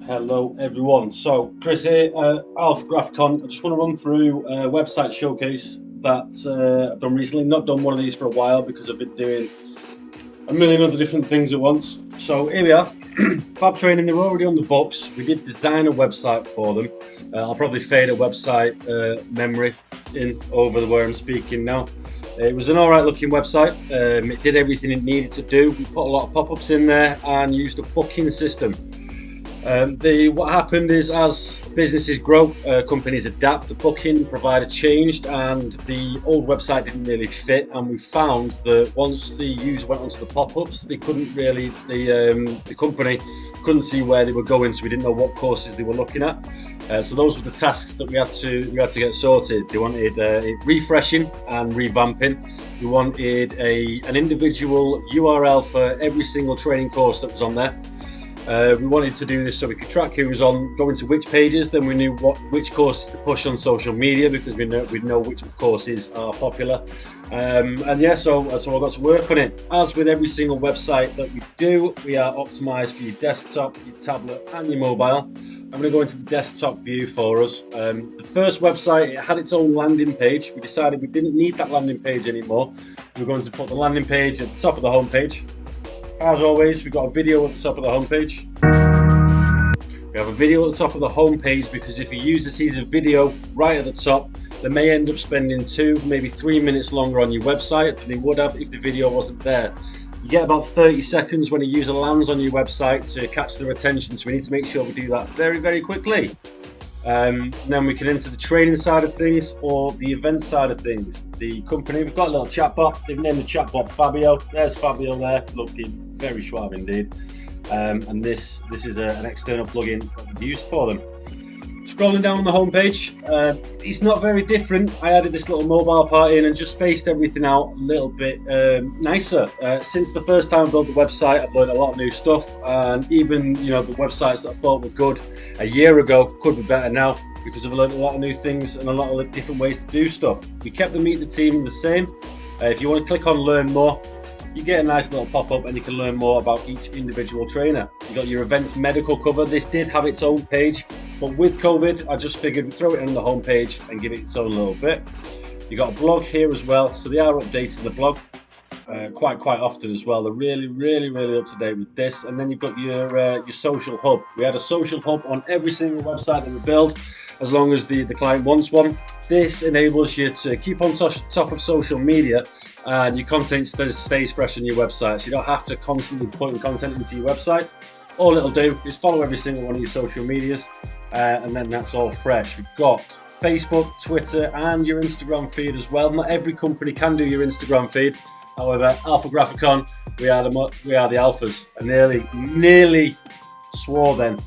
Hello everyone. So Chris here, Alpha Grafikon. I just want to run through a website showcase that I've done recently. Not done one of these for a while because I've been doing a million other different things at once. So here we are. Fab Training, they're already on the books. We did design a website for them. I'll probably fade a website memory in over where I'm speaking now. It was an alright looking website. It did everything it needed to do. We put a lot of pop-ups in there and used a booking system. What happened is, as businesses grow, companies adapt. The booking provider changed, and the old website didn't really fit. And we found that once the user went onto the pop-ups, they couldn't really the company couldn't see where they were going, so we didn't know what courses they were looking at. So those were the tasks that we had to get sorted. They wanted refreshing and revamping. We wanted an individual URL for every single training course that was on there. We wanted to do this so we could track who was going to which pages. Then we knew which courses to push on social media because we'd know which courses are popular. And yeah, so I got to work on it. As with every single website that we do, we are optimized for your desktop, your tablet, and your mobile. I'm going to go into the desktop view for us. The first website, it had its own landing page. We decided we didn't need that landing page anymore. We're going to put the landing page at the top of the home page. As always, we've got a video at the top of the homepage. We have a video at the top of the homepage because if a user sees a video right at the top, they may end up spending 2, maybe 3 minutes longer on your website than they would have if the video wasn't there. You get about 30 seconds when a user lands on your website to catch their attention, so we need to make sure we do that very, very quickly. Then we can enter the training side of things or the event side of things. The company, we've got a little chatbot. They've named the chatbot Fabio. There's Fabio there, looking very suave indeed. And this is an external plugin that we've used for them. Scrolling down on the homepage, it's not very different. I added this little mobile part in and just spaced everything out a little bit nicer. Since the first time I built the website, I've learned a lot of new stuff, and even the websites that I thought were good a year ago could be better now because I've learned a lot of new things and a lot of different ways to do stuff. We kept the Meet the Team the same. If you want to click on Learn More, you get a nice little pop-up and you can learn more about each individual trainer. You got your events medical cover. This did have its own page, but with COVID, I just figured we'd throw it on the home page and give it its own little bit. You got a blog here as well, so they are updating the blog quite often as well. They're really up to date with this. And then you've got your social hub. We had a social hub on every single website that we build, as long as the client wants one. This enables you to keep on top of social media, and your content stays fresh on your website, so you don't have to constantly put content into your website. All it'll do is follow every single one of your social medias, and then that's all fresh. We've got Facebook, Twitter, and your Instagram feed as well. Not every company can do your Instagram feed. However, Alpha Grafikon, we are the alphas. I nearly swore then.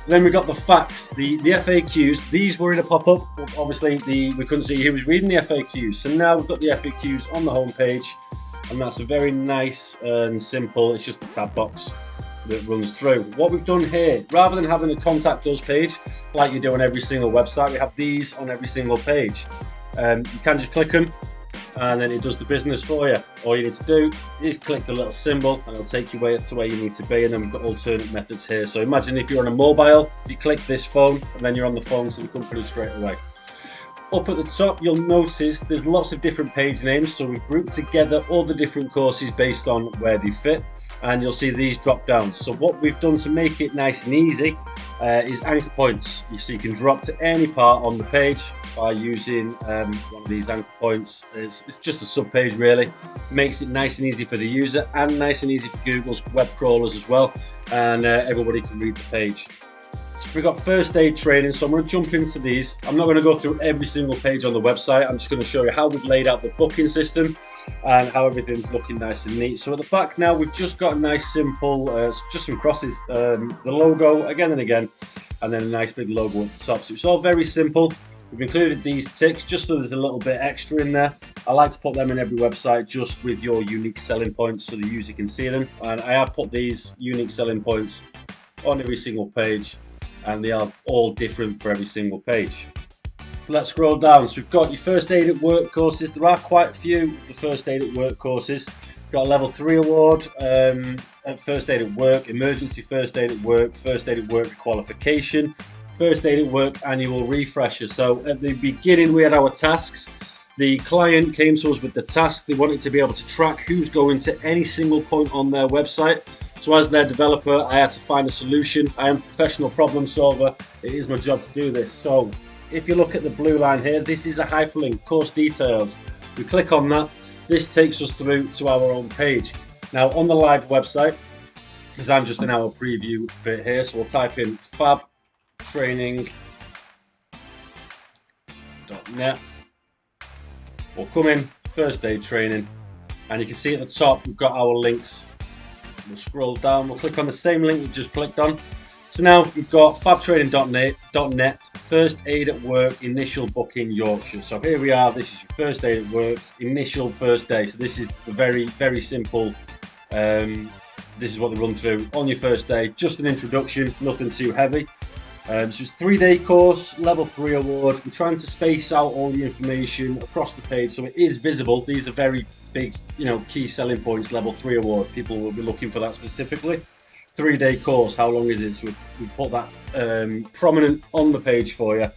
Then we got the facts, the FAQs. These were in a pop-up. Obviously, we couldn't see who was reading the FAQs. So now we've got the FAQs on the home page, and that's a very nice and simple. It's just a tab box that runs through. What we've done here, rather than having a contact us page like you do on every single website, we have these on every single page. You can just click them, and then it does the business for you. All you need to do is click the little symbol and it'll take you to where you need to be. And then we've got alternate methods here. So imagine if you're on a mobile, you click this phone and then you're on the phone to the company straight away. Up at the top, you'll notice there's lots of different page names. So we've grouped together all the different courses based on where they fit. And you'll see these drop down. So what we've done to make it nice and easy is anchor points. So you can drop to any part on the page by using one of these anchor points. It's just a sub page really. Makes it nice and easy for the user and nice and easy for Google's web crawlers as well. And everybody can read the page. We've got first aid training, so I'm going to jump into these. I'm not going to go through every single page on the website. I'm just going to show you how we've laid out the booking system and how everything's looking nice and neat. So at the back now, we've just got a nice simple, just some crosses, the logo again and again, and then a nice big logo at the top. So it's all very simple. We've included these ticks just so there's a little bit extra in there. I like to put them in every website just with your unique selling points so the user can see them. And I have put these unique selling points on every single page, and they are all different for every single page. Let's scroll down. So we've got your first aid at work courses. There are quite a few of the first aid at work courses. We've got a level 3 award first aid at work, emergency first aid at work qualification, first aid at work annual refresher. So at the beginning we had our tasks. The client came to us with the task. They wanted to be able to track who's going to any single point on their website. So as their developer, I had to find a solution. I am a professional problem solver. It is my job to do this. So if you look at the blue line here, this is a hyperlink, course details. We click on that. This takes us through to our own page. Now on the live website, because I'm just in our preview bit here, so we'll type in fabtraining.net. We'll come in first aid training, and you can see at the top we've got our links. We'll scroll down, we'll click on the same link we just clicked on. So now we've got fabtraining.net, first aid at work, initial booking Yorkshire. So here we are, this is your first aid at work, initial first day. So this is the very simple, this is what they run through on your first day, just an introduction, nothing too heavy. So it's a 3-day course, level 3 award. We're trying to space out all the information across the page so it is visible. These are very big, key selling points. Level 3 award, people will be looking for that specifically. 3-day course, how long is it? So we put that prominent on the page for you.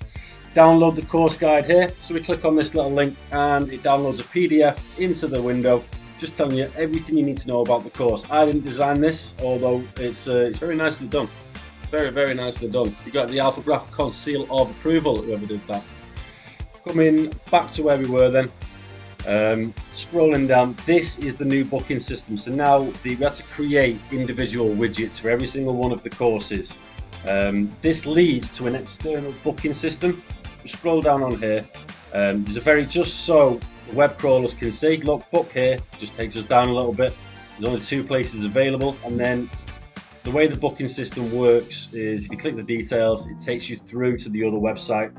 Download the course guide here. So we click on this little link and it downloads a PDF into the window, just telling you everything you need to know about the course. I didn't design this, although it's very nicely done. Very nicely done. You got the Alpha Grafikon seal of approval, whoever did that. Coming back to where we were then, scrolling down, this is the new booking system. So now we had to create individual widgets for every single one of the courses. This leads to an external booking system. We scroll down on here, there's a just so the web crawlers can see, look, book here, just takes us down a little bit. There's only 2 places available, and then the way the booking system works is if you click the details, it takes you through to the other website,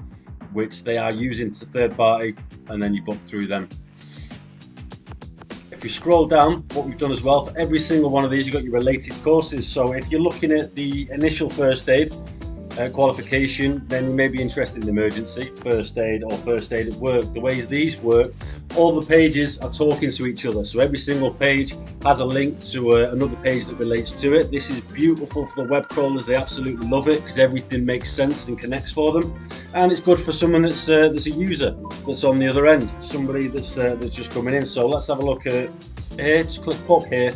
which they are using to third party, and then you book through them. If you scroll down, what we've done as well, for every single one of these, you've got your related courses. So if you're looking at the initial first aid qualification, then you may be interested in emergency first aid or first aid at work. The ways these work, all the pages are talking to each other. So every single page has a link to another page that relates to it. This is beautiful for the web crawlers. They absolutely love it because everything makes sense and connects for them. And it's good for someone that's a user that's on the other end, somebody that's just coming in. So let's have a look at here. Just click book here,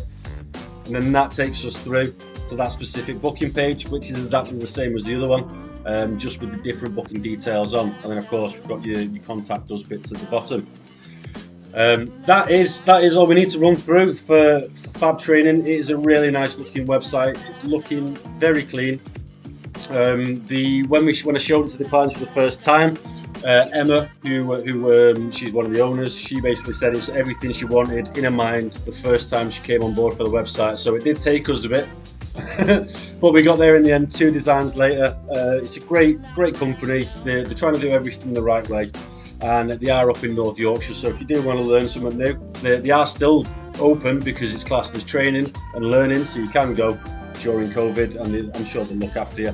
and then that takes us through to that specific booking page, which is exactly the same as the other one, just with the different booking details on. And then of course we've got your contact us bits at the bottom. That is all we need to run through for Fab Training. It is a really nice looking website. It's looking very clean. When I showed it to the clients for the first time, Emma, who she's one of the owners, she basically said it's everything she wanted in her mind the first time she came on board for the website. So it did take us a bit, but we got there in the end. 2 designs later. It's a great company. They're trying to do everything the right way, and they are up in North Yorkshire. So if you do want to learn something new, they are still open because it's classed as training and learning, so you can go during COVID, and I'm sure they'll look after you.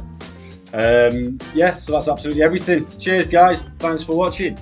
Yeah, so that's absolutely everything. Cheers guys, thanks for watching.